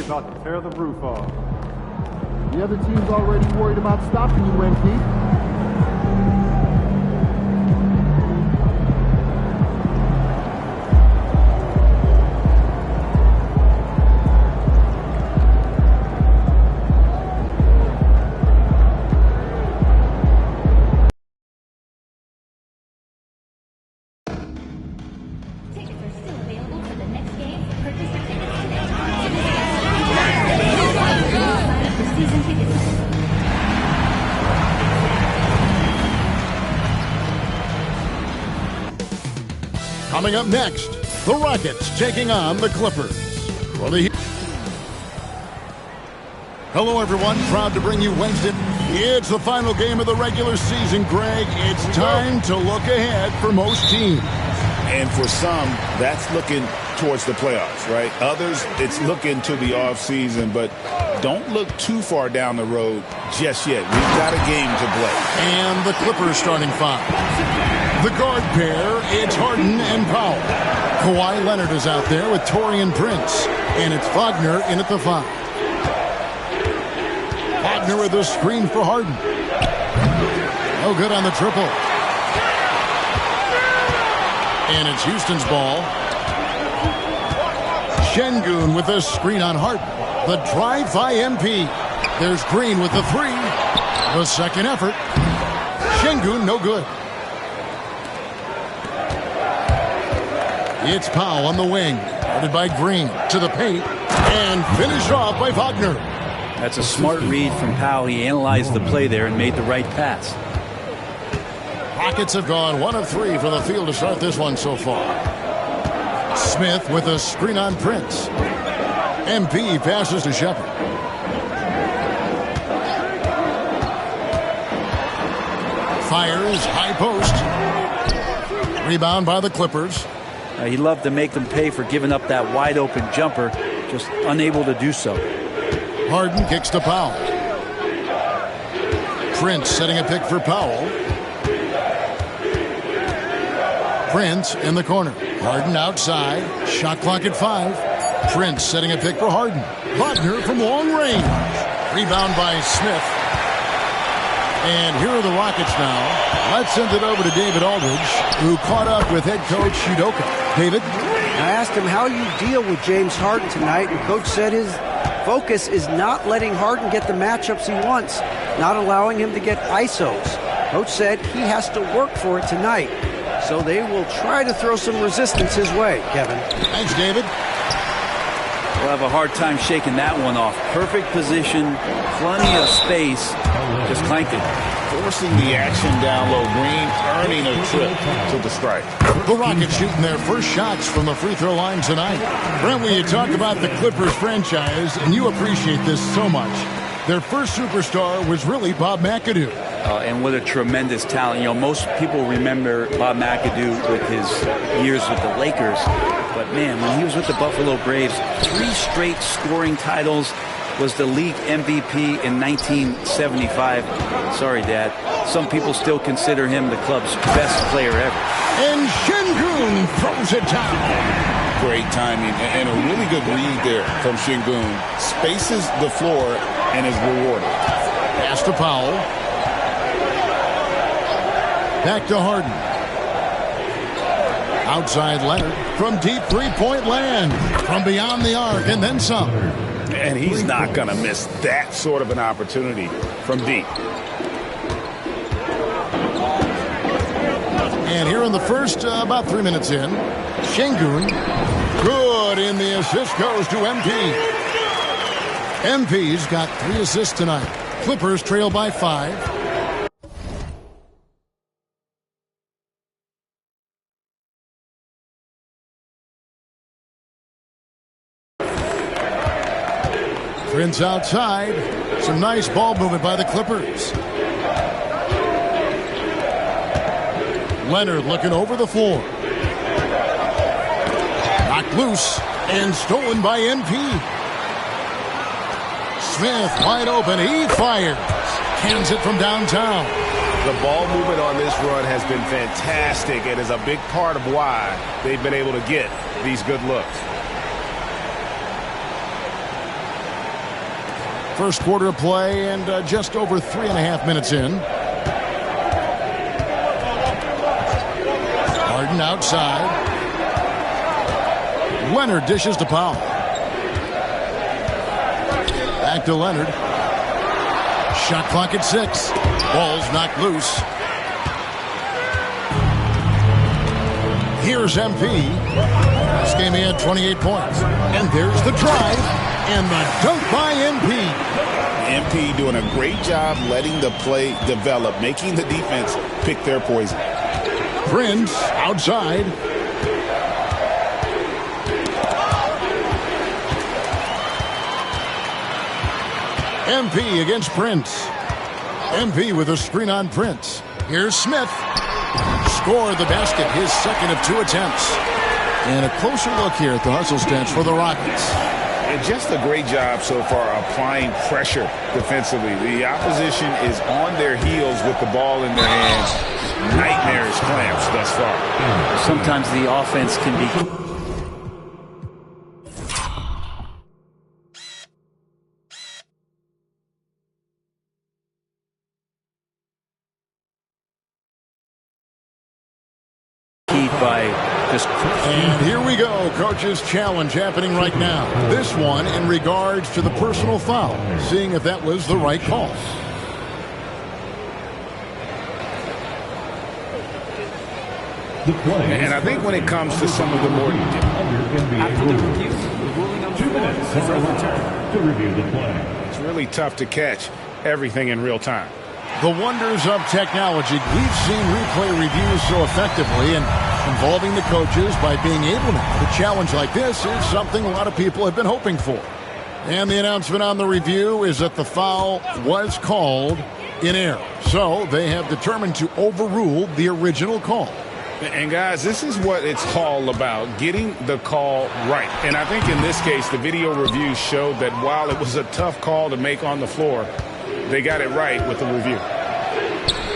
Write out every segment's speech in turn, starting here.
about to tear the roof off. The other team's already worried about stopping you, MP. Coming up next, the Rockets taking on the Clippers. Hello, everyone. Proud to bring you Wednesday. It's the final game of the regular season, Greg. It's time to look ahead for most teams. And for some, that's looking towards the playoffs, right? Others, it's looking to the offseason, but don't look too far down the road just yet. We've got a game to play. And the Clippers starting five. The guard pair, it's Harden and Powell. Kawhi Leonard is out there with Taurean Prince. And it's Wagner in at the five. Wagner with a screen for Harden. No good on the triple. And it's Houston's ball. Şengün with a screen on Harden. The drive by MP. There's Green with the three. The second effort. Şengün no good. It's Powell on the wing. Guarded by Green to the paint. And finished off by Wagner. That's a smart read from Powell. He analyzed the play there and made the right pass. Rockets have gone 1 of 3 from the field to start this one so far. Smith with a screen on Prince. MP passes to Shepard. Fires high post. Rebound by the Clippers. He loved to make them pay for giving up that wide open jumper, just unable to do so. Harden kicks to Powell. Prince setting a pick for Powell. Prince in the corner. Harden outside. Shot clock at 5. Prince setting a pick for Harden. Wagner from long range. Rebound by Smith. And here are the Rockets now. Let's send it over to David Aldridge, who caught up with head coach Udoka. David? I asked him how you deal with James Harden tonight, and coach said his focus is not letting Harden get the matchups he wants, not allowing him to get ISOs. Coach said he has to work for it tonight. So they will try to throw some resistance his way, Kevin. Thanks, David. We'll have a hard time shaking that one off. Perfect position, plenty of space. Just clanked it. Forcing the action down low. Green earning a trip to the strike. The Rockets shooting their first shots from the free throw line tonight. Brent, when you talk about the Clippers franchise, and you appreciate this so much, their first superstar was really Bob McAdoo. And what a tremendous talent. You know, most people remember Bob McAdoo with his years with the Lakers. But, man, when he was with the Buffalo Braves, 3 straight scoring titles, was the league MVP in 1975. Sorry, Dad. Some people still consider him the club's best player ever. And Şengün throws it down. Great timing and a really good read there from Şengün. Spaces the floor and is rewarded. Pass to Powell. Back to Harden. Outside Leonard from deep three-point land. From beyond the arc and then some. And he's not going to miss that sort of an opportunity from deep. And here in the first, about 3 minutes in, Şengün, good in the assist, goes to MP. MP's got 3 assists tonight. Clippers trail by 5. Prince outside. Some nice ball movement by the Clippers. Leonard looking over the floor. Knocked loose and stolen by NP. Smith wide open. He fires. Cans it from downtown. The ball movement on this run has been fantastic and is a big part of why they've been able to get these good looks. First quarter of play and just over 3.5 minutes in. Harden outside. Leonard dishes to Powell. Back to Leonard. Shot clock at 6. Ball's knocked loose. Here's MP. This game he had 28 points. And there's the drive and the dunk by MP. MP doing a great job letting the play develop, making the defense pick their poison. Prince outside. MP against Prince. MP with a screen on Prince. Here's Smith. Score the basket, his second of 2 attempts. And a closer look here at the hustle stats for the Rockets. And just a great job so far applying pressure defensively. The opposition is on their heels with the ball in their hands. Nightmarish clamps thus far. Sometimes the offense can be by just... And here we go. Coach's challenge happening right now. This one in regards to the personal foul. Seeing if that was the right call. And I think when it comes to some of the more... After the review, the ruling on the floor is overturned. To review the play. It's really tough to catch everything in real time. The wonders of technology. We've seen replay reviews so effectively and involving the coaches by being able to challenge like this is something a lot of people have been hoping for. And the announcement on the review is that the foul was called in error. So they have determined to overrule the original call. And guys, this is what it's all about, getting the call right. And I think in this case, the video review showed that while it was a tough call to make on the floor, they got it right with the review.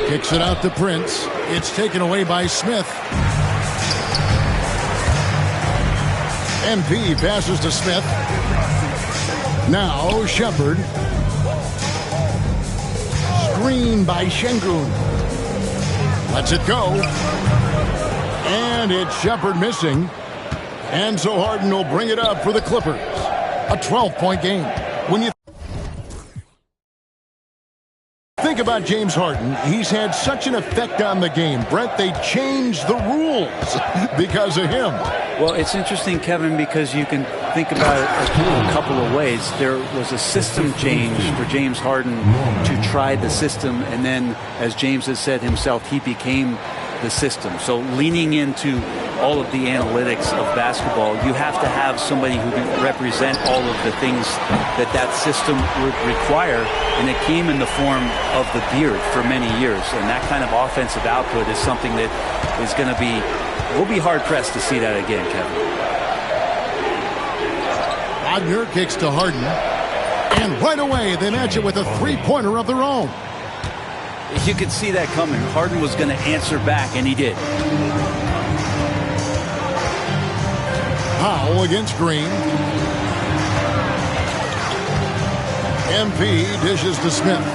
Kicks it out to Prince. It's taken away by Smith. MP passes to Smith. Now Shepard. Screen by Şengün. Lets it go. And it's Shepard missing. And so Harden will bring it up for the Clippers. A 12-point game. When you think about James Harden, he's had such an effect on the game. Brent, they changed the rules because of him. Well, it's interesting, Kevin, because you can think about it a couple of ways. There was a system change for James Harden to try the system, and then, as James has said himself, he became the system. So leaning into all of the analytics of basketball, you have to have somebody who can represent all of the things that system would require, and it came in the form of the beard for many years. And that kind of offensive output is something that is going to be, we'll be hard-pressed to see that again, Kevin. Wagner kicks to Harden, and right away they match it with a three-pointer of their own. You could see that coming. Harden was going to answer back, and he did. Powell against Green. MP dishes to Smith.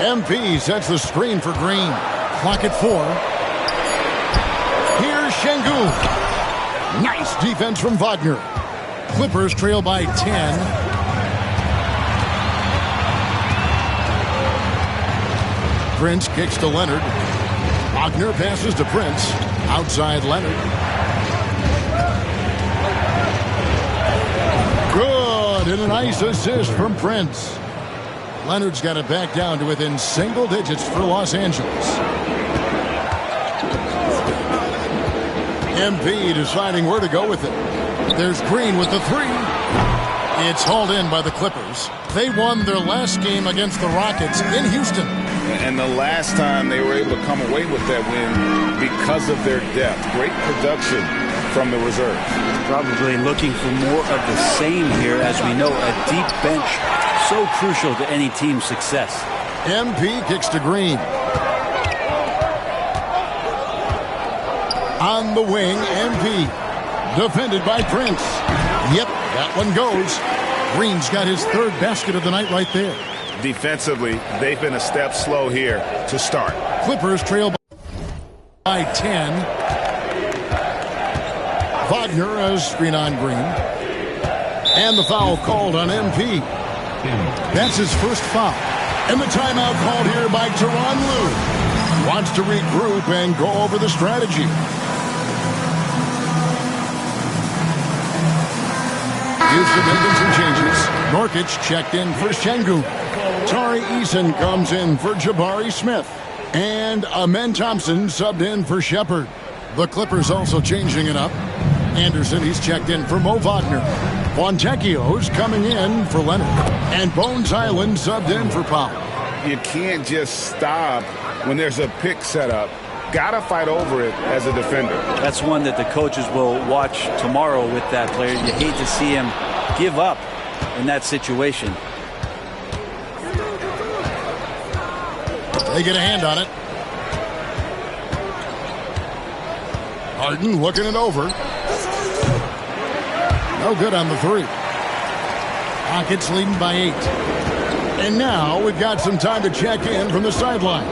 MP sets the screen for Green. Clock at 4. Here's Şengün. Nice defense from Wagner. Clippers trail by 10. Prince kicks to Leonard. Wagner passes to Prince. Outside Leonard. Good, and a nice assist from Prince. Leonard's got it back down to within single digits for Los Angeles. MP deciding where to go with it. There's Green with the 3. It's hauled in by the Clippers. They won their last game against the Rockets in Houston. And the last time they were able to come away with that win because of their depth. Great production from the reserves. Probably looking for more of the same here. As we know, a deep bench so crucial to any team's success. MP kicks to Green. On the wing, MP. Defended by Prince. Yep, that one goes. Green's got his third basket of the night right there. Defensively, they've been a step slow here to start. Clippers trail by 10. Wagner as screen on Green. And the foul called on MP. That's his first foul. And the timeout called here by Tyronn Lue. Wants to regroup and go over the strategy. Houston making some changes. Nurkic checked in for Şengün. Tari Eason comes in for Jabari Smith. And Amen Thompson subbed in for Shepherd. The Clippers also changing it up. Anderson, he's checked in for Mo Wagner. Fontecchio's coming in for Leonard. And Bones Hyland subbed in for Powell. You can't just stop when there's a pick set up. Gotta fight over it as a defender. That's one that the coaches will watch tomorrow with that player. You hate to see him give up in that situation. They get a hand on it. Harden looking it over. No good on the three. Rockets leading by 8. And now we've got some time to check in from the sidelines.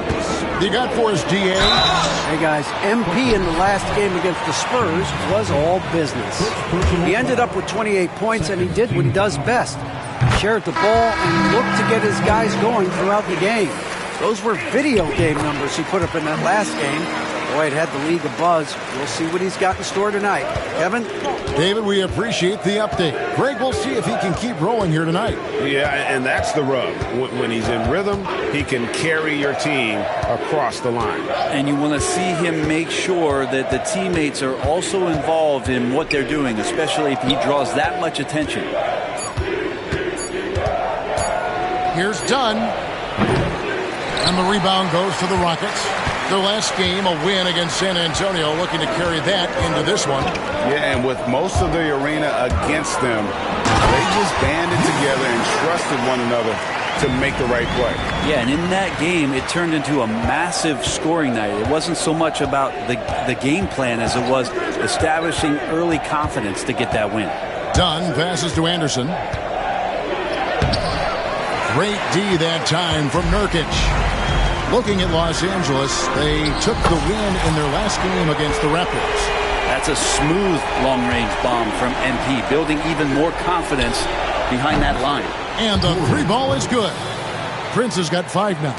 You got for us, DA? Hey guys, MP in the last game against the Spurs was all business. He ended up with 28 points, and he did what he does best. Shared the ball and looked to get his guys going throughout the game. Those were video game numbers he put up in that last game. Boy, it had the league abuzz. We'll see what he's got in store tonight. Kevin? David, we appreciate the update. Greg, we'll see if he can keep rolling here tonight. Yeah, and that's the rub. When he's in rhythm, he can carry your team across the line. And you want to see him make sure that the teammates are also involved in what they're doing, especially if he draws that much attention. Here's Dunn. And the rebound goes to the Rockets. Their last game, a win against San Antonio, looking to carry that into this one. Yeah, and with most of the arena against them, they just banded together and trusted one another to make the right play. Yeah, and in that game, it turned into a massive scoring night. It wasn't so much about the game plan as it was establishing early confidence to get that win. Dunn passes to Anderson. Great D that time from Nurkic. Looking at Los Angeles, they took the win in their last game against the Raptors. That's a smooth long-range bomb from MP, building even more confidence behind that line. And the three ball is good. Prince has got 5 now.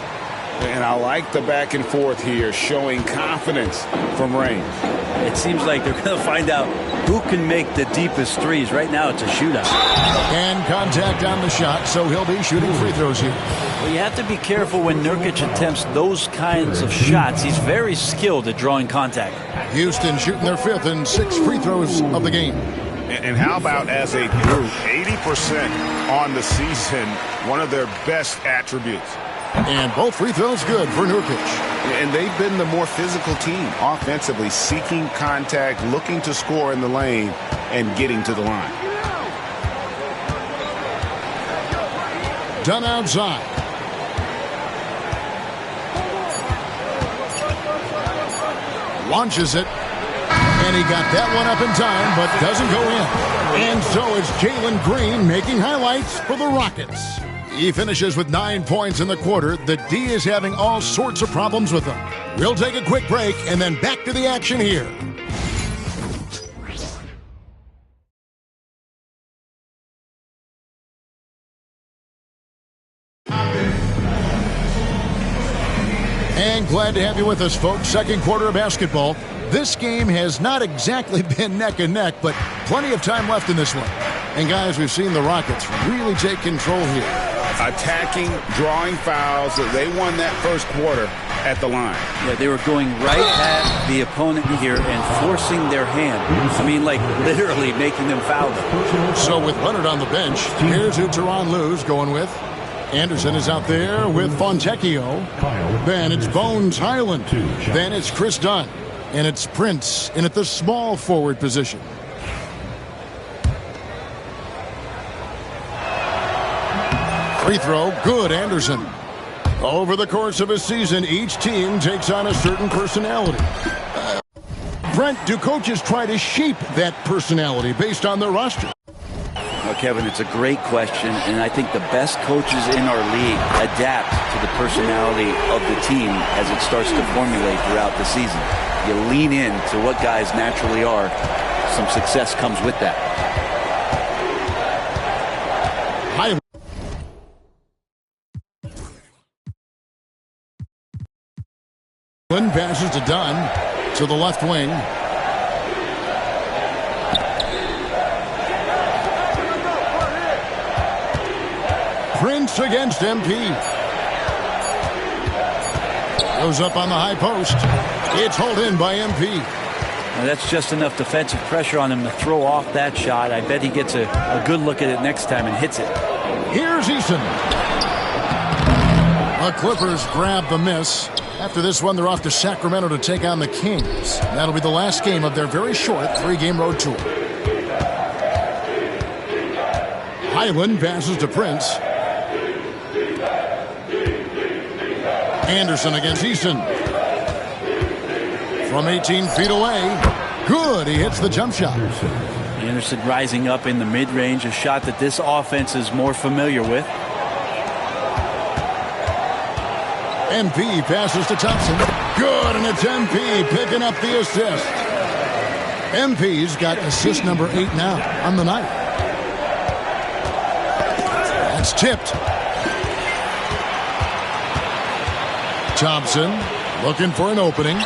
And I like the back and forth here, showing confidence from range. It seems like they're going to find out who can make the deepest threes. Right now, it's a shootout. And contact on the shot, so he'll be shooting free throws here. Well, you have to be careful when Nurkic attempts those kinds of shots. He's very skilled at drawing contact. Houston shooting their 5th and 6 free throws of the game. And how about as a group, 80% on the season, one of their best attributes. And both free throws good for Nurkic. And they've been the more physical team offensively, seeking contact, looking to score in the lane, and getting to the line. Done outside. Launches it. And he got that one up in time, but doesn't go in. And so it's Jalen Green making highlights for the Rockets. He finishes with 9 points in the quarter. The D is having all sorts of problems with him. We'll take a quick break and then back to the action here. And glad to have you with us, folks. Second quarter of basketball. This game has not exactly been neck and neck, but plenty of time left in this one. And guys, we've seen the Rockets really take control here. Attacking, drawing fouls. They won that first quarter at the line. Yeah, they were going right at the opponent here and forcing their hand. I mean, like literally making them foul them. So with Leonard on the bench, here's who Tyronn Lue's going with. Anderson is out there with Fontecchio. Then it's Bones Hyland. Then it's Chris Dunn. And it's Prince in at the small forward position. Free throw, good, Anderson. Over the course of a season, each team takes on a certain personality. Brent, do coaches try to shape that personality based on their roster? Well, Kevin, it's a great question, and I think the best coaches in our league adapt to the personality of the team as it starts to formulate throughout the season. You lean in to what guys naturally are. Some success comes with that. Hyland passes to Dunn to the left wing. Prince against MP. Goes up on the high post. It's hauled in by MP. Now that's just enough defensive pressure on him to throw off that shot. I bet he gets a good look at it next time and hits it. Here's Eason. The Clippers grab the miss. After this one, they're off to Sacramento to take on the Kings. That'll be the last game of their very short 3-game road tour. Hyland passes to Prince. Anderson against Eason. From 18 feet away. Good. He hits the jump shot. Anderson rising up in the mid-range, a shot that this offense is more familiar with. MP passes to Thompson. Good, and it's MP picking up the assist. MP's got assist number 8 now on the night. That's tipped. Thompson looking for an opening.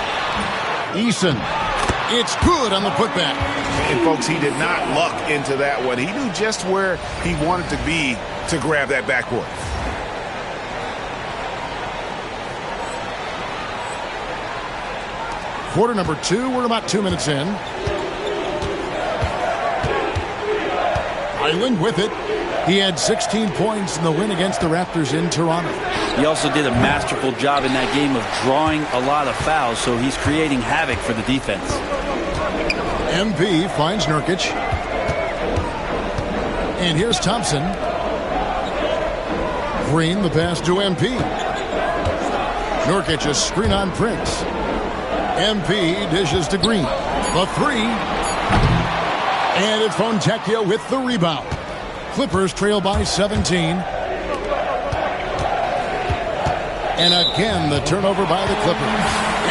Eason. It's good on the putback. And, folks, he did not luck into that one. He knew just where he wanted to be to grab that backboard. Quarter number 2. We're about 2 minutes in. Hyland with it. He had 16 points in the win against the Raptors in Toronto. He also did a masterful job in that game of drawing a lot of fouls, so he's creating havoc for the defense. MP finds Nurkic. And here's Thompson. Green, the pass to MP. Nurkic, a screen on Prince. MP dishes to Green. The 3. And it's Fontecchio with the rebound. Clippers trail by 17. And again, the turnover by the Clippers.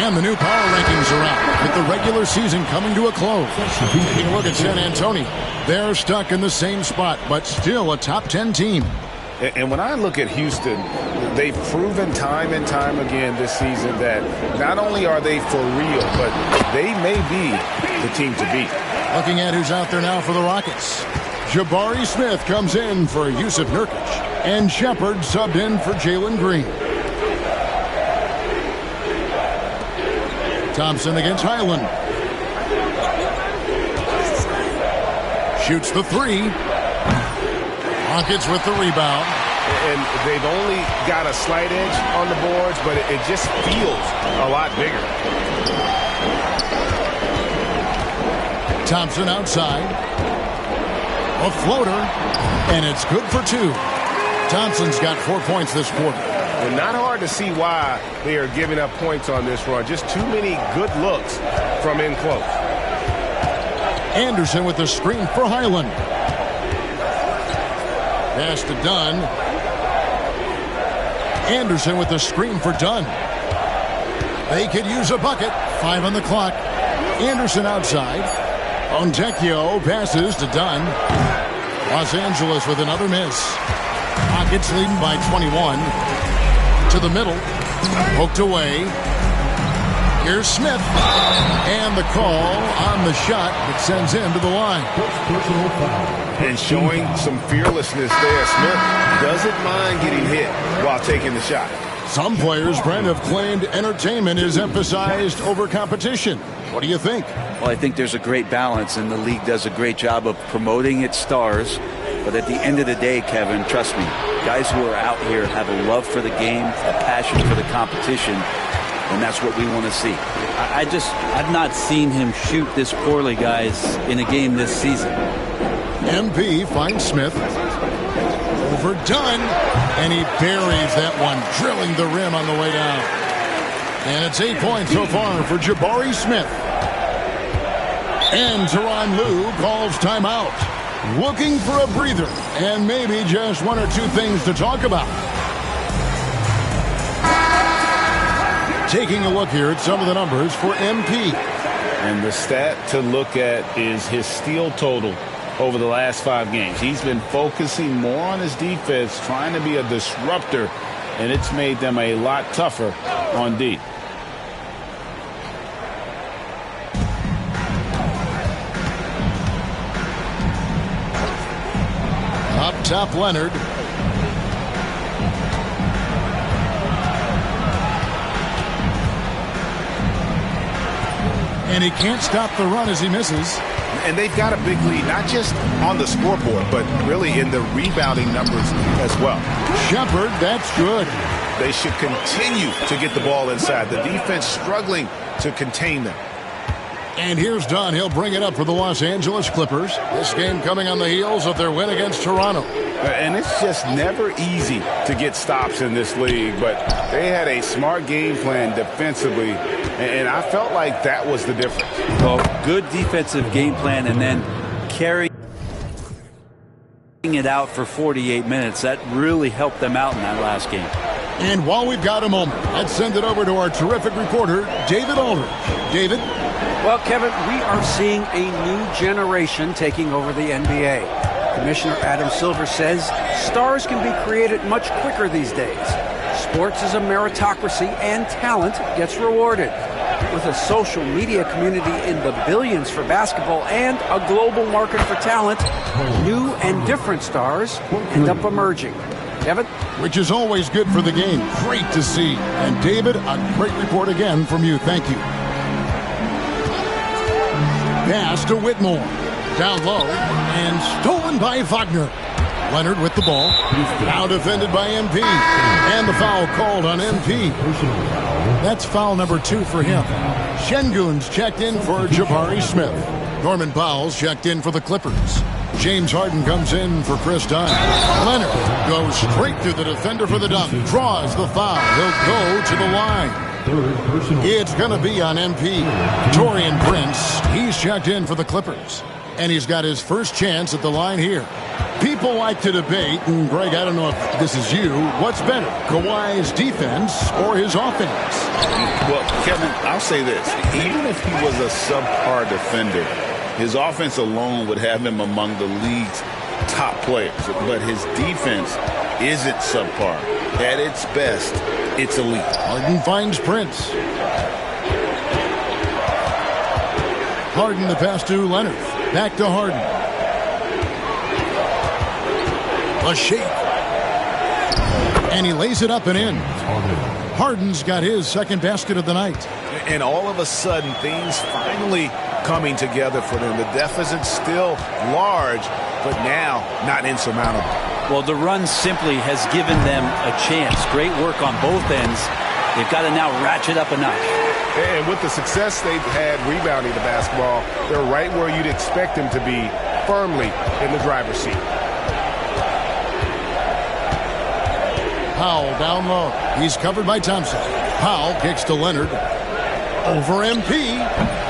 And the new power rankings are out, with the regular season coming to a close. Taking a look at San Antonio. They're stuck in the same spot, but still a top 10 team. And when I look at Houston, they've proven time and time again this season that not only are they for real, but they may be the team to beat. Looking at who's out there now for the Rockets. Jabari Smith comes in for Yusuf Nurkic. And Shepard subbed in for Jalen Green. Thompson against Hyland. Shoots the 3. Rockets with the rebound. And they've only got a slight edge on the boards, but it just feels a lot bigger. Thompson outside. A floater. And it's good for 2. Thompson's got 4 points this quarter. And not hard to see why they are giving up points on this run. Just too many good looks from in close. Anderson with the screen for Hyland. Pass to Dunn. Anderson with the screen for Dunn. They could use a bucket. 5 on the clock. Anderson outside. Fontecchio passes to Dunn. Los Angeles with another miss. Rockets leading by 21. To the middle. Poked away. Here's Smith. And the call on the shot that sends him to the line. And showing some fearlessness there. Smith doesn't mind getting hit while taking the shot. Some players, Brent, have claimed entertainment is emphasized over competition. What do you think? Well, I think there's a great balance, and the league does a great job of promoting its stars. But at the end of the day, Kevin, trust me, guys who are out here have a love for the game, a passion for the competition, and that's what we want to see. I've not seen him shoot this poorly, guys, in a game this season. MP finds Smith. Overdone. And he buries that one, drilling the rim on the way down. And it's 8 points so far for Jabari Smith. And Tyronn Lue calls timeout. looking for a breather and maybe just one or two things to talk about. Taking a look here at some of the numbers for MP. And the stat to look at is his steal total over the last 5 games. He's been focusing more on his defense, trying to be a disruptor, and it's made them a lot tougher on D. Up top, Leonard. And he can't stop the run as he misses. And they've got a big lead, not just on the scoreboard, but really in the rebounding numbers as well. Shepard, that's good. They should continue to get the ball inside. The defense struggling to contain them. And here's Dunn. He'll bring it up for the Los Angeles Clippers. This game coming on the heels of their win against Toronto. And it's just never easy to get stops in this league, but they had a smart game plan defensively, and I felt like that was the difference. Well, good defensive game plan and then carrying it out for 48 minutes. That really helped them out in that last game. And while we've got a moment, let's send it over to our terrific reporter, David Aldridge. David? Well, Kevin, we are seeing a new generation taking over the NBA. Commissioner Adam Silver says stars can be created much quicker these days. Sports is a meritocracy and talent gets rewarded. With a social media community in the billions for basketball and a global market for talent, new and different stars end up emerging. Kevin? Which is always good for the game. Great to see. And David, a great report again from you. Thank you. Pass to Whitmore. Down low and stolen by Wagner. Leonard with the ball. Now defended by MP. And the foul called on MP. That's foul number 2 for him. Şengün's checked in for Jabari Smith. Norman Powell's checked in for the Clippers. James Harden comes in for Chris Dunn. Leonard goes straight through the defender for the dunk. Draws the foul. He'll go to the line. It's going to be on MP. Taurean Prince, he's checked in for the Clippers. And he's got his first chance at the line here. People like to debate, and Greg, I don't know if this is you, what's better, Kawhi's defense or his offense? Well, Kevin, I'll say this. Even if he was a subpar defender, his offense alone would have him among the league's top players. But his defense isn't subpar. At its best, it's elite. Harden finds Prince. Harden the pass to Leonard. Back to Harden. A shake. And he lays it up and in. Harden's got his second basket of the night. And all of a sudden, things finally coming together for them. The deficit's still large, but now not insurmountable. Well, the run simply has given them a chance. Great work on both ends. They've got to now ratchet up a notch. And with the success they've had rebounding the basketball, they're right where you'd expect them to be, firmly in the driver's seat. Powell down low. He's covered by Thompson. Powell kicks to Leonard. Over MP.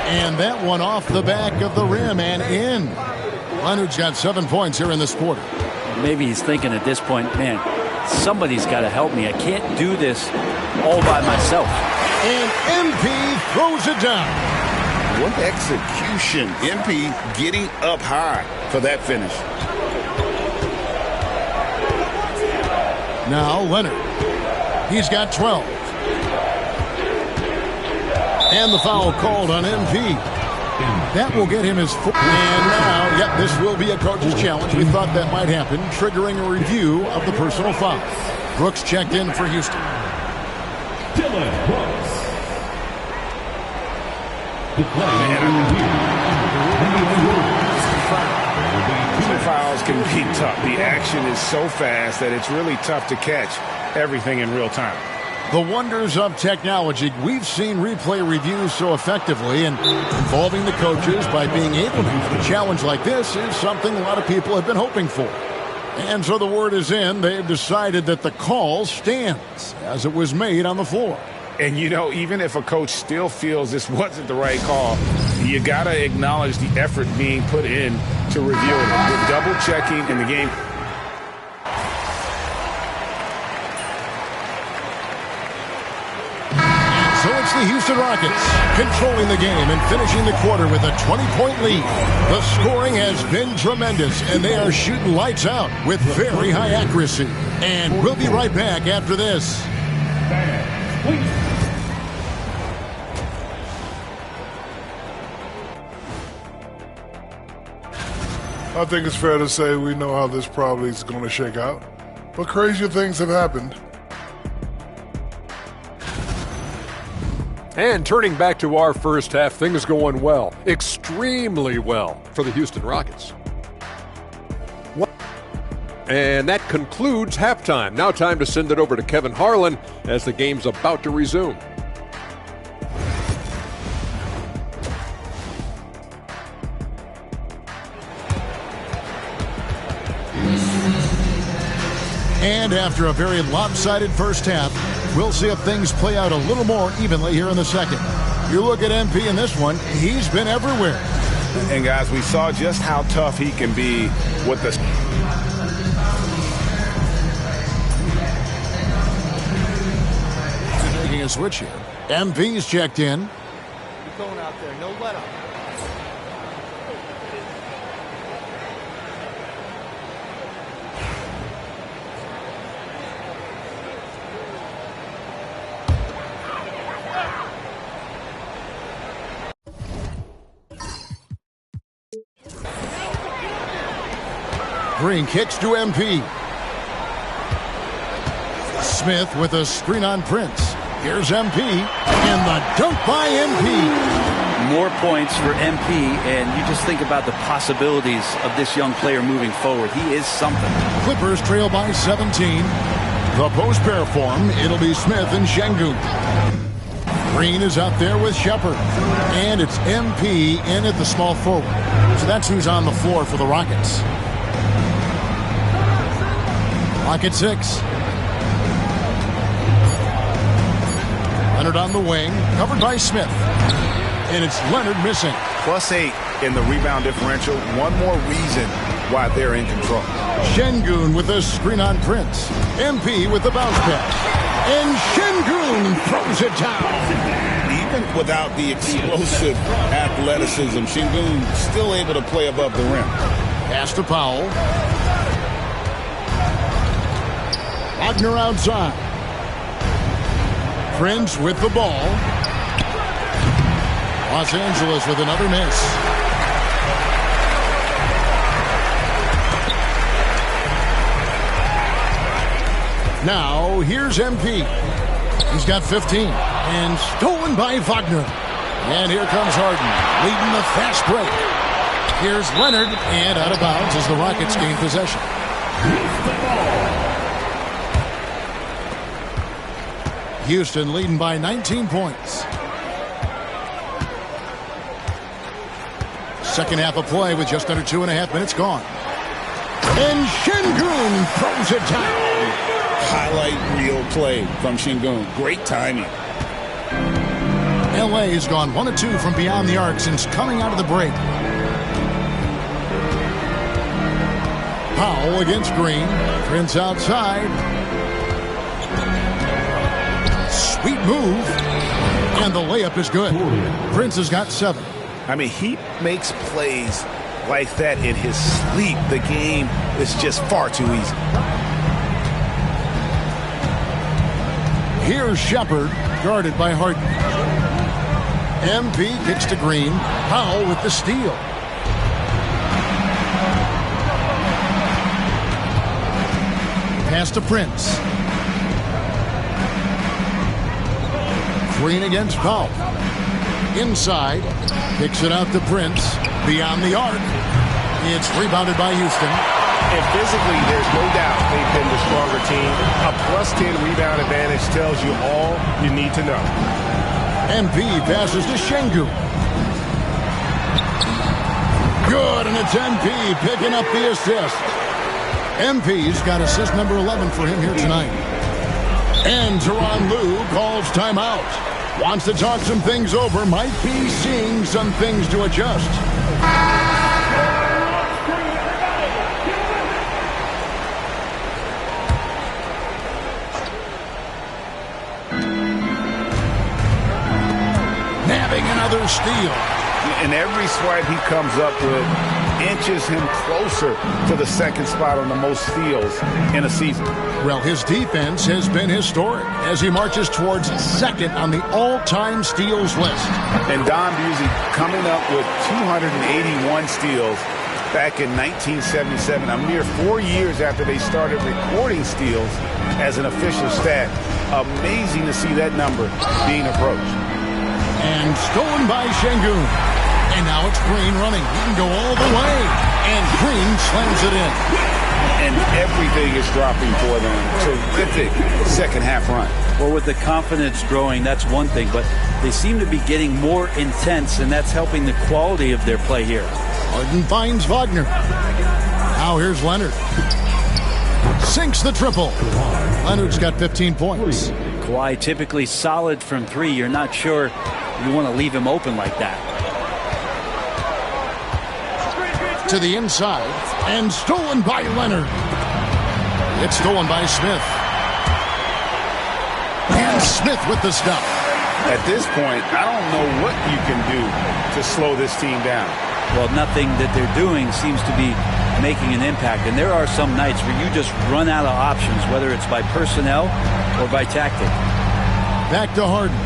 And that one off the back of the rim and in. Leonard's got 7 points here in this quarter. Maybe he's thinking at this point, man, somebody's got to help me. I can't do this all by myself. And MP throws it down. What execution. MP getting up high for that finish. Now Leonard. He's got 12. And the foul called on MP. That will get him his foot. And now, yep, this will be a coach's challenge. We thought that might happen, triggering a review of the personal foul. Brooks checked in for Houston. Dylan Brooks. Two fouls can be tough. The action is so fast that it's really tough to catch everything in real time. The wonders of technology. We've seen replay reviews so effectively, and involving the coaches by being able to have a challenge like this is something a lot of people have been hoping for. And so the word is in. They've decided that the call stands as it was made on the floor. And, you know, even if a coach still feels this wasn't the right call, you got to acknowledge the effort being put in to reveal it with double checking in the game. So it's the Houston Rockets controlling the game and finishing the quarter with a 20-point lead. The scoring has been tremendous, and they are shooting lights out with very high accuracy. And we'll be right back after this. I think it's fair to say we know how this probably is going to shake out. But crazier things have happened. And turning back to our first half, things going well, extremely well for the Houston Rockets. And that concludes halftime. Now time to send it over to Kevin Harlan as the game's about to resume. And after a very lopsided first half, we'll see if things play out a little more evenly here in the second. You look at MP in this one, he's been everywhere. And guys, we saw just how tough he can be with the... Making a switch here. MP's checked in. Keep going out there, no let up. Green kicks to MP. Smith with a screen on Prince. Here's MP, and the dunk by MP. More points for MP, and you just think about the possibilities of this young player moving forward. He is something. Clippers trail by 17. The post pair form, it'll be Smith and Şengün. Green is out there with Shepard. And it's MP in at the small forward. So that's who's on the floor for the Rockets. Rocket 6. Leonard on the wing, covered by Smith. And it's Leonard missing. +8 in the rebound differential. One more reason why they're in control. Şengün with a screen on Prince. MP with the bounce pass. And Şengün throws it down. Even without the explosive athleticism, Şengün still able to play above the rim. Pass to Powell. Wagner outside. Prince with the ball. Los Angeles with another miss. Now, here's MP. He's got 15. And stolen by Wagner. And here comes Harden, leading the fast break. Here's Leonard, and out of bounds as the Rockets gain possession. Houston leading by 19 points. Second half of play with just under 2.5 minutes gone. And Şengün throws it down. Highlight reel play from Şengün. Great timing. LA has gone 1 of 2 from beyond the arc since coming out of the break. Powell against Green. Prince outside. Sweet move. And the layup is good. Prince has got 7. I mean, he makes plays like that in his sleep. The game is just far too easy. Here's Shepard, guarded by Harden. MP kicks to Green. Powell with the steal. Pass to Prince. Green against Powell. Inside. Kicks it out to Prince. Beyond the arc. It's rebounded by Houston. And physically, there's no doubt they've been the stronger team. A +10 rebound advantage tells you all you need to know. MP passes to Şengün. Good, and it's MP picking up the assist. MP's got assist number 11 for him here tonight. And Tyronn Lue calls timeout. Wants to talk some things over. Might be seeing some things to adjust. Getting another steal. And every swipe he comes up with inches him closer to the second spot on the most steals in a season. Well, his defense has been historic as he marches towards second on the all-time steals list. And Don Busey coming up with 281 steals back in 1977, a mere 4 years after they started recording steals as an official stat. Amazing to see that number being approached. And stolen by Şengün. And now it's Green running. He can go all the way. And Green slams it in. And everything is dropping for them. Terrific second half run. Well, with the confidence growing, that's one thing. But they seem to be getting more intense, and that's helping the quality of their play here. Harden finds Wagner. Now here's Leonard. Sinks the triple. Leonard's got 15 points. Kawhi typically solid from three. You're not sure you want to leave him open like that. To the inside, and stolen by Leonard. It's stolen by Smith. And Smith with the stop. At this point, I don't know what you can do to slow this team down. Well, nothing that they're doing seems to be making an impact. And there are some nights where you just run out of options, whether it's by personnel or by tactic. Back to Harden.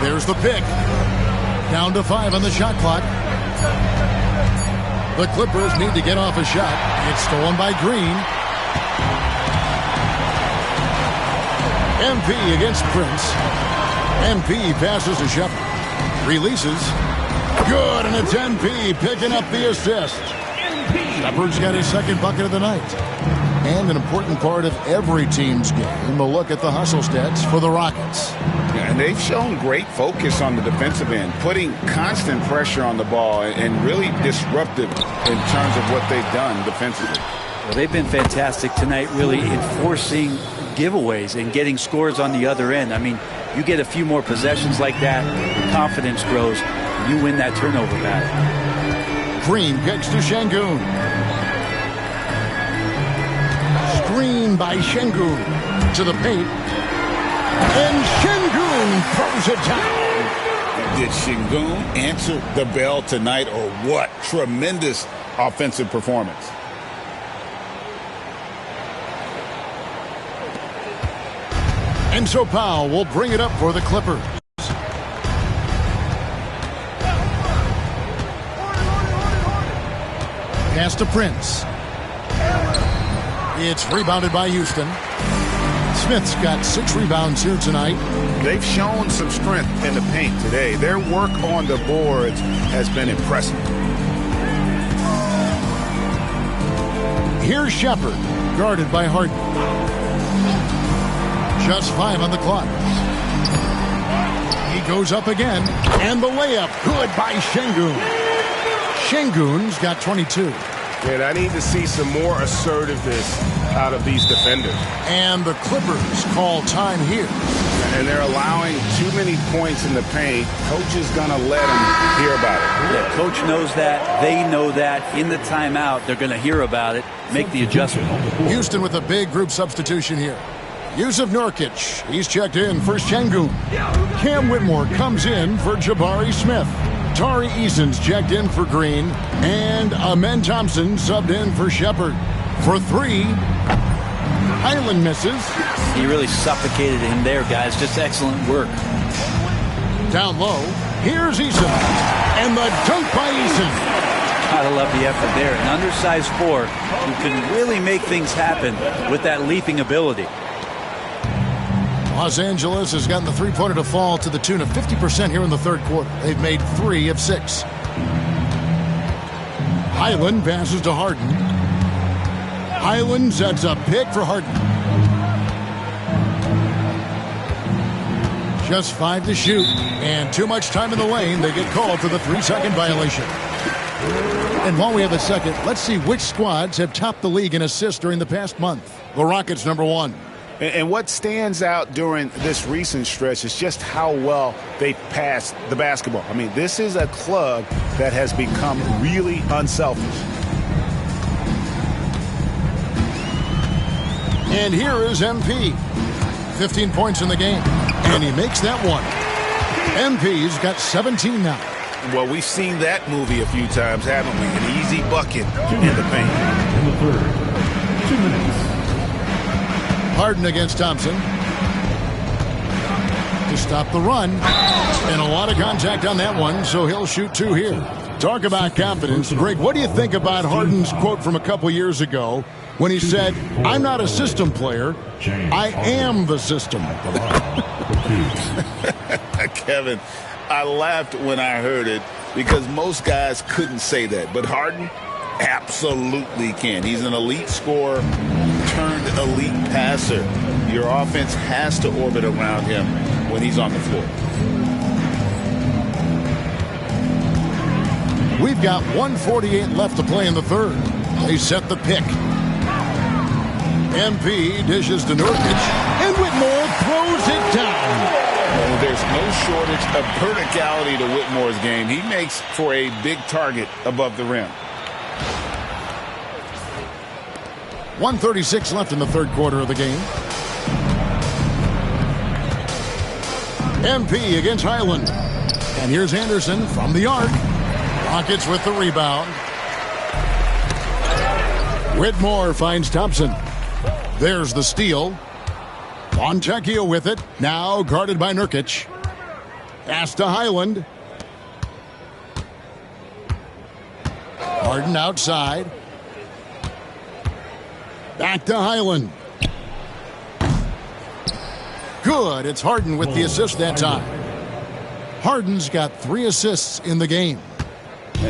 There's the pick. Down to 5 on the shot clock. The Clippers need to get off a shot. It's stolen by Green. MP against Prince. MP passes to Shepard. Releases. Good, and it's MP picking up the assist. Shepard's got his second bucket of the night. And an important part of every team's game, a look at the hustle stats for the Rockets. And they've shown great focus on the defensive end, putting constant pressure on the ball and really disruptive in terms of what they've done defensively. Well, they've been fantastic tonight, really enforcing giveaways and getting scores on the other end. I mean, you get a few more possessions like that, your confidence grows, and you win that turnover battle. Green kicks to Şengün. Screen by Şengün to the paint. And Şengün throws it down. Did Şengün answer the bell tonight or what? Tremendous offensive performance. And so Powell will bring it up for the Clippers. Pass to Prince. It's rebounded by Houston. Smith's got 6 rebounds here tonight. They've shown some strength in the paint today. Their work on the boards has been impressive. Here's Shepard, guarded by Harden. Just 5 on the clock. He goes up again, and the layup good by Şengün. Şengün's got 22. Man, I need to see some more assertiveness out of these defenders. And the Clippers call time here. And they're allowing too many points in the paint. Coach is going to let them hear about it. Yeah, coach knows that. They know that. In the timeout, they're going to hear about it, make the adjustment. Houston with a big group substitution here. Yusuf Nurkic, he's checked in for Şengün. Cam Whitmore comes in for Jabari Smith. Tari Eason's checked in for Green. And Amen Thompson subbed in for Shepard. For 3, Highland misses. He really suffocated him there, guys. Just excellent work. Down low, here's Eason. And the dunk by Eason. Gotta love the effort there. An undersized 4 who can really make things happen with that leaping ability. Los Angeles has gotten the three-pointer to fall to the tune of 50% here in the third quarter. They've made 3 of 6. Highland passes to Harden. Highland sets a pick for Harden. Just 5 to shoot, and too much time in the lane. They get called for the 3-second violation. And while we have a second, let's see which squads have topped the league in assists during the past month. The Rockets, number 1. And what stands out during this recent stretch is just how well they passed the basketball. I mean, this is a club that has become really unselfish. And here is MP. 15 points in the game, and he makes that one. MP's got 17 now. Well, we've seen that movie a few times, haven't we? An easy bucket in the paint. In the third. 2 minutes. Harden against Thompson. To stop the run. And a lot of contact on that one, so he'll shoot 2 here. Talk about confidence. Greg, what do you think about Harden's quote from a couple years ago when he said, "I'm not a system player, I am the system"? Kevin, I laughed when I heard it because most guys couldn't say that. But Harden absolutely can. He's an elite scorer turned elite passer. Your offense has to orbit around him when he's on the floor. We've got 1:48 left to play in the third. They set the pick. MP dishes to Nurkic, and Whitmore throws it down. Well, there's no shortage of verticality to Whitmore's game. He makes for a big target above the rim. 1:36 left in the third quarter of the game. MP against Highland. And here's Anderson from the arc. Rockets with the rebound. Whitmore finds Thompson. There's the steal. Fontecchio with it. Now guarded by Nurkic. Pass to Highland. Harden outside. Back to Highland. Good. It's Harden with the assist that time. Harden's got 3 assists in the game.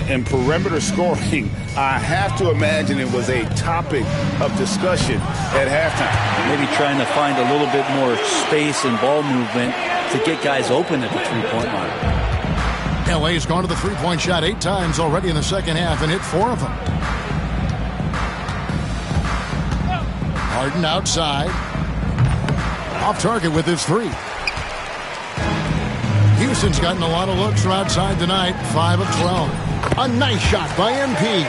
And perimeter scoring, I have to imagine it was a topic of discussion at halftime. Maybe trying to find a little bit more space and ball movement to get guys open at the three-point line. LA's gone to the three-point shot 8 times already in the second half and hit 4 of them. Harden outside. Off target with his 3. Houston's gotten a lot of looks from outside tonight. 5 of 12. A nice shot by MP.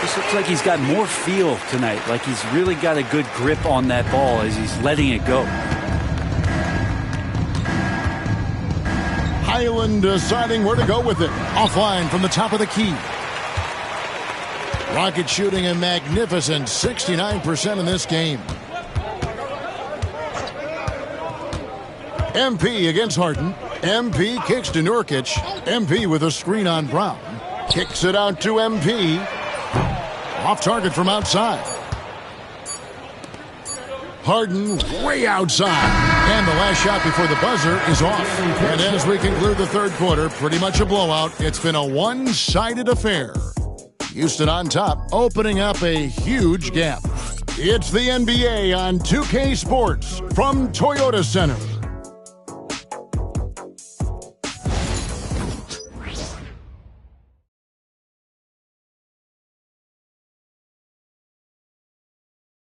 This looks like he's got more feel tonight. Like he's really got a good grip on that ball as he's letting it go. Highland deciding where to go with it. Offline from the top of the key. Rockets shooting a magnificent 69% in this game. MP against Harden. MP kicks to Nurkic. MP with a screen on Brown. Kicks it out to MP. Off target from outside. Harden way outside. And the last shot before the buzzer is off. And as we conclude the third quarter, pretty much a blowout. It's been a one-sided affair. Houston on top, opening up a huge gap. It's the NBA on 2K Sports from Toyota Center.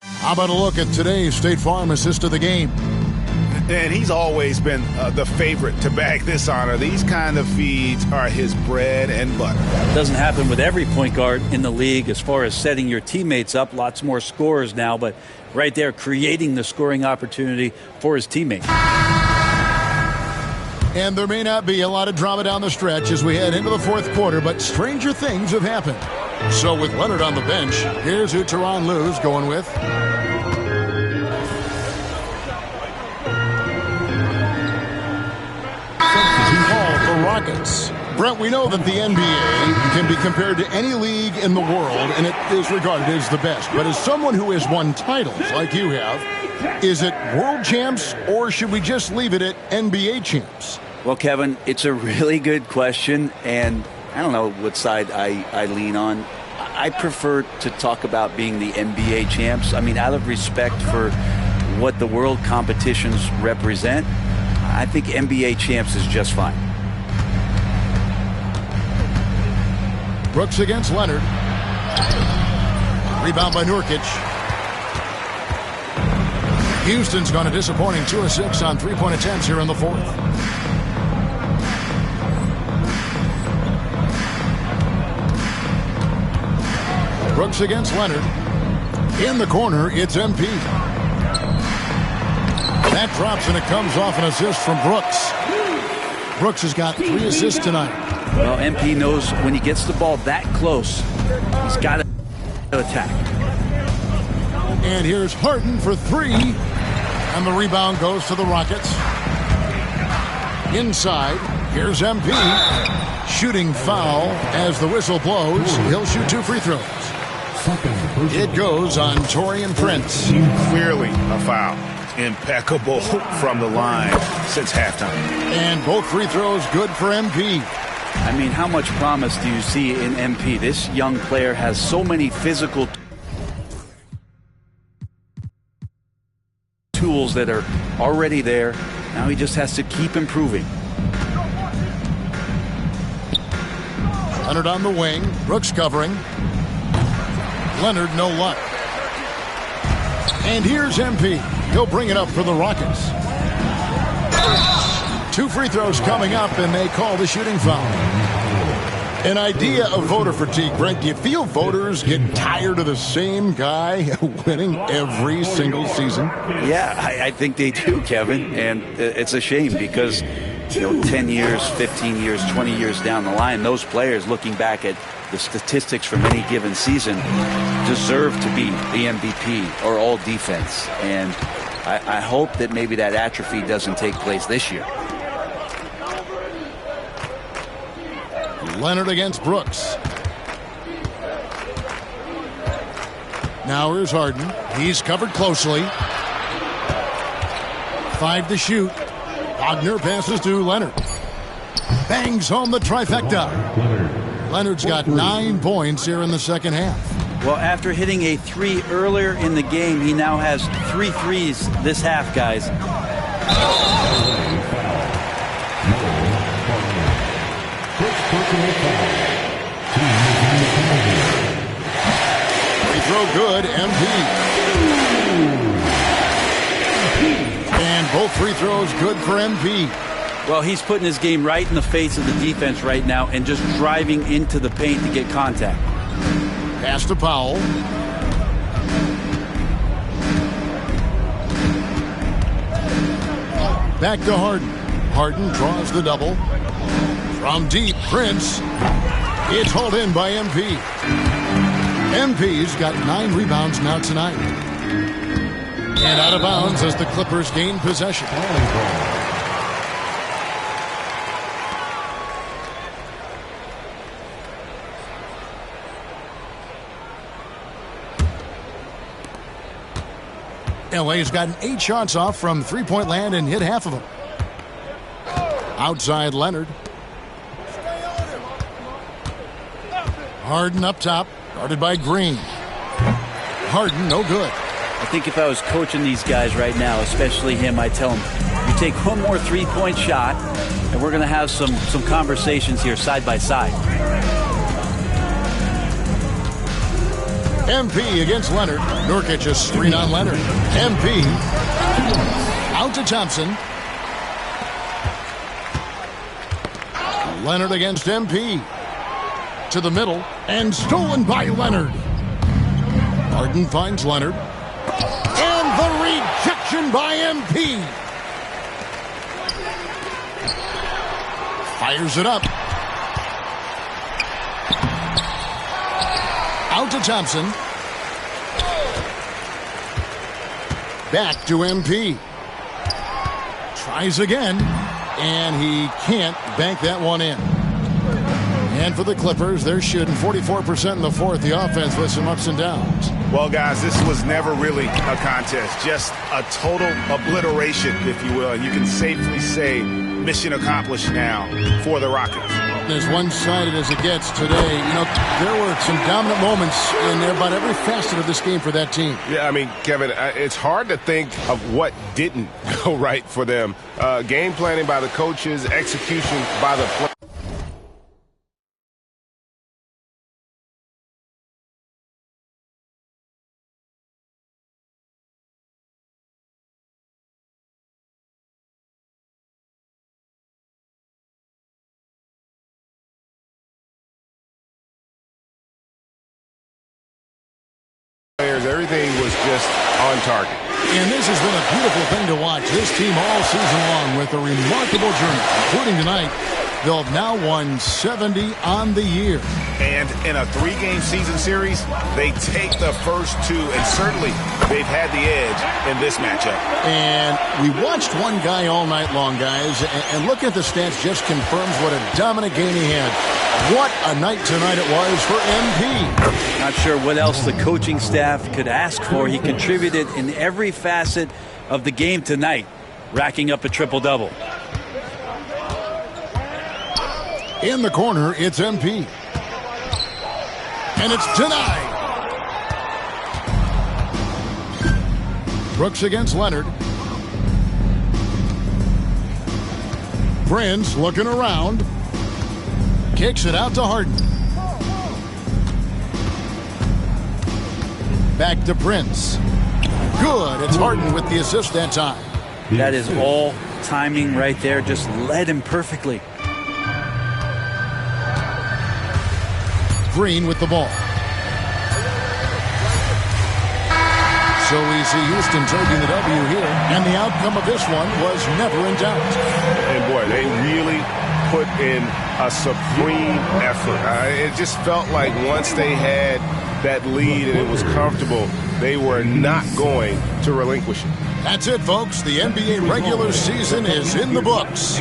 How about a look at today's State Farm assist of the game? And he's always been the favorite to bag this honor. These kind of feeds are his bread and butter. It doesn't happen with every point guard in the league as far as setting your teammates up. Lots more scorers now, but right there creating the scoring opportunity for his teammates. And there may not be a lot of drama down the stretch as we head into the fourth quarter, but stranger things have happened. So with Leonard on the bench, here's who Tyronn Lue's going with. The Rockets. Brent, we know that the NBA can be compared to any league in the world, and it is regarded as the best. But as someone who has won titles like you have, is it world champs, or should we just leave it at NBA champs? Well, Kevin, it's a really good question, and I don't know what side I lean on. I prefer to talk about being the NBA champs. I mean, out of respect for what the world competitions represent, I think NBA champs is just fine. Brooks against Leonard. Rebound by Nurkic. Houston's gone a disappointing 2 of 6 on three-point attempts here in the fourth. Brooks against Leonard. In the corner, it's MP. That drops, and it comes off an assist from Brooks. Brooks has got 3 assists tonight. Well, MP knows when he gets the ball that close, he's got to attack. And here's Harden for 3. And the rebound goes to the Rockets. Inside, here's MP. Shooting foul as the whistle blows. He'll shoot 2 free throws. It goes on Taurean Prince. Clearly a foul. Impeccable from the line since halftime. And both free throws good for MP. I mean, how much promise do you see in MP? This young player has so many physical tools that are already there. Now he just has to keep improving. Leonard on the wing. Brooks covering. Leonard, no luck. And here's MP. He'll bring it up for the Rockets. 2 free throws coming up, and they call the shooting foul. An idea of voter fatigue, Brent. Do you feel voters get tired of the same guy winning every single season? Yeah, I think they do, Kevin. And it's a shame because, 10 years, 15 years, 20 years down the line, those players looking back at the statistics from any given season deserve to be the MVP or all defense. And I hope that maybe that atrophy doesn't take place this year. Leonard against Brooks. Now here's Harden. He's covered closely. 5 to shoot. Wagner passes to Leonard. Bangs home the trifecta. Leonard's got 9 points here in the second half. Well, after hitting a 3 earlier in the game, he now has 3 threes this half, guys. Free throw good, MP. And both free throws good for MP. Well, he's putting his game right in the face of the defense right now and just driving into the paint to get contact. Pass to Powell. Back to Harden. Harden draws the double. From deep, Prince. It's hauled in by MP. MP's got 9 rebounds now tonight. And out of bounds as the Clippers gain possession. LA's gotten 8 shots off from three-point land and hit half of them. Outside Leonard. Harden up top, guarded by Green. Harden, no good. I think if I was coaching these guys right now, especially him, I'd tell him, you take one more three-point shot, and we're going to have some conversations here side by side. MP against Leonard. Nurkic a screen on Leonard. MP out to Thompson. Leonard against MP. To the middle and stolen by Leonard. Harden finds Leonard. And the rejection by MP. Fires it up. Out to Thompson. Back to MP. Tries again. And he can't bank that one in. And for the Clippers, they're shooting 44% in the fourth. The offense with some ups and downs. Well, guys, this was never really a contest. Just a total obliteration, if you will. And you can safely say mission accomplished now for the Rockets. As one-sided as it gets today, there were some dominant moments in about every facet of this game for that team. Yeah, I mean, Kevin, it's hard to think of what didn't go right for them. Game planning by the coaches, execution by the players. Everything was just on on target. And this has been a beautiful thing to watch. This team all season long with a remarkable journey, including tonight. They'll have now won 70 on the year. And in a 3-game season series, they take the first 2, and certainly they've had the edge in this matchup. And we watched one guy all night long, guys, and look at the stats just confirms what a dominant game he had. What a night tonight it was for MP. Not sure what else the coaching staff could ask for. He contributed in every facet of the game tonight, racking up a triple-double. In the corner, it's MP. And it's denied. Brooks against Leonard. Prince looking around. Kicks it out to Harden. Back to Prince. Good. It's Harden with the assist that time. That is all timing right there. Just led him perfectly. Green with the ball. So we see Houston taking the W here, and the outcome of this one was never in doubt. And boy, they really put in a supreme effort. It just felt like once they had that lead and it was comfortable, they were not going to relinquish it. That's it, folks. The NBA regular season is in the books.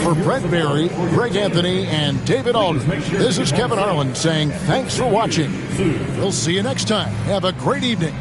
For Brent Barry, Greg Anthony, and David Aldridge, this is Kevin Harlan saying thanks for watching. We'll see you next time. Have a great evening.